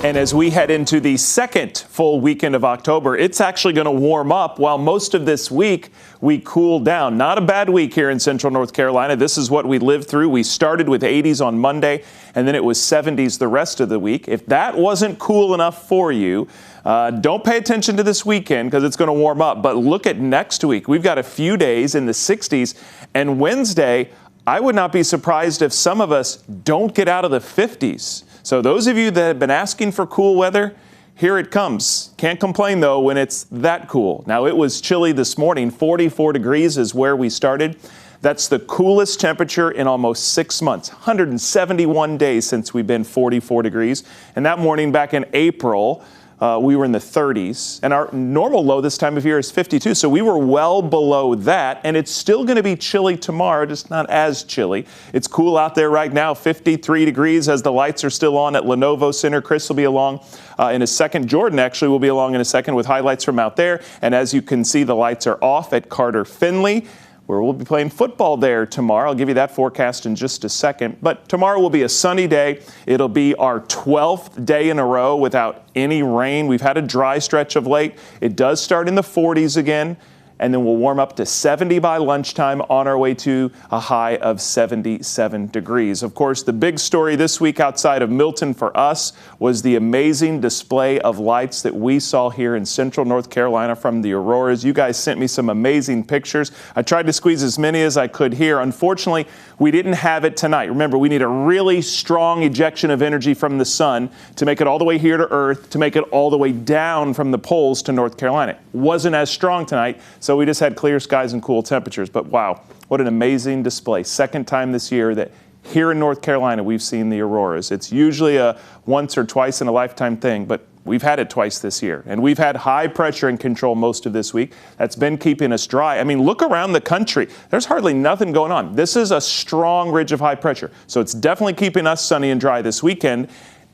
And as we head into the second full weekend of October, it's actually going to warm up while most of this week we cool down. Not a bad week here in Central North Carolina. This is what we lived through. We started with 80s on Monday, and then it was 70s the rest of the week. If that wasn't cool enough for you, don't pay attention to this weekend because it's going to warm up. But look at next week. We've got a few days in the 60s, and Wednesday, I would not be surprised if some of us don't get out of the 50s. So those of you that have been asking for cool weather, here it comes. Can't complain, though, when it's that cool. Now, it was chilly this morning. 44 degrees is where we started. That's the coolest temperature in almost 6 months. 171 days since we've been 44 degrees. And that morning back in April, we were in the 30s, and our normal low this time of year is 52, so we were well below that, and it's still going to be chilly tomorrow, just not as chilly. It's cool out there right now, 53 degrees as the lights are still on at Lenovo Center. Chris will be along in a second. Jordan actually will be along in a second with highlights from out there, and as you can see, the lights are off at Carter Finley, where we'll be playing football there tomorrow. I'll give you that forecast in just a second. But tomorrow will be a sunny day. It'll be our 12th day in a row without any rain. We've had a dry stretch of late. It does start in the 40s again, and then we'll warm up to 70 by lunchtime on our way to a high of 77 degrees. Of course, the big story this week outside of Milton for us was the amazing display of lights that we saw here in Central North Carolina from the auroras. You guys sent me some amazing pictures. I tried to squeeze as many as I could here. Unfortunately, we didn't have it tonight. Remember, we need a really strong ejection of energy from the sun to make it all the way here to Earth, to make it all the way down from the poles to North Carolina. It wasn't as strong tonight, so we just had clear skies and cool temperatures. But wow, what an amazing display. Second time this year that here in North Carolina we've seen the auroras. It's usually a once or twice in a lifetime thing, but we've had it twice this year. And we've had high pressure and control most of this week. That's been keeping us dry. I mean, look around the country. There's hardly nothing going on. This is a strong ridge of high pressure. So it's definitely keeping us sunny and dry this weekend.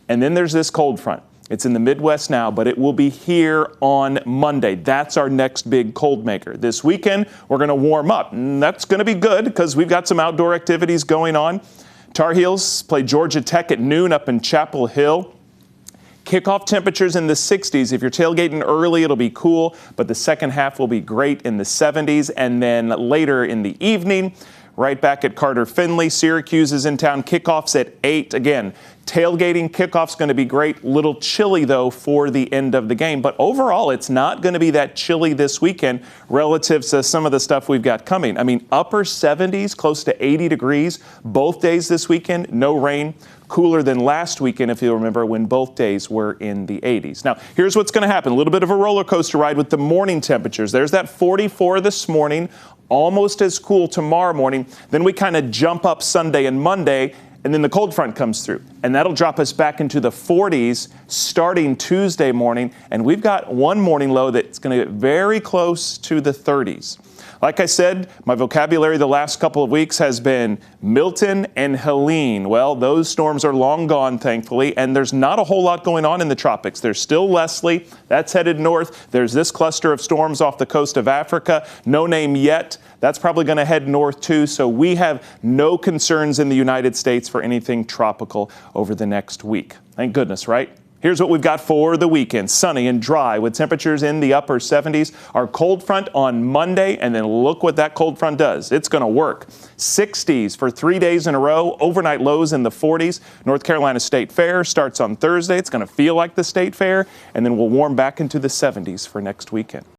And then there's this cold front. It's in the Midwest now, but it will be here on Monday. That's our next big cold maker. This weekend, we're going to warm up, and that's going to be good because we've got some outdoor activities going on. Tar Heels play Georgia Tech at noon up in Chapel Hill. Kickoff temperatures in the 60s. If you're tailgating early, it'll be cool, but the second half will be great in the 70s. And then later in the evening, right back at Carter Finley, Syracuse is in town. Kickoffs at 8. Again, tailgating kickoff's going to be great. Little chilly, though, for the end of the game. But overall, it's not going to be that chilly this weekend relative to some of the stuff we've got coming. I mean, upper 70s, close to 80 degrees, both days this weekend, no rain. Cooler than last weekend, if you remember, when both days were in the 80s. Now, here's what's going to happen. A little bit of a roller coaster ride with the morning temperatures. There's that 44 this morning, almost as cool tomorrow morning. Then we kind of jump up Sunday and Monday, and then the cold front comes through. And that'll drop us back into the 40s starting Tuesday morning. And we've got one morning low that's going to get very close to the 30s. Like I said, my vocabulary the last couple of weeks has been Milton and Helene. Well, those storms are long gone, thankfully, and there's not a whole lot going on in the tropics. There's still Leslie. That's headed north. There's this cluster of storms off the coast of Africa. No name yet. That's probably going to head north, too. So we have no concerns in the United States for anything tropical over the next week. Thank goodness, right? Here's what we've got for the weekend. Sunny and dry with temperatures in the upper 70s. Our cold front on Monday, and then look what that cold front does. It's going to work. 60s for 3 days in a row. Overnight lows in the 40s. North Carolina State Fair starts on Thursday. It's going to feel like the State Fair, and then we'll warm back into the 70s for next weekend.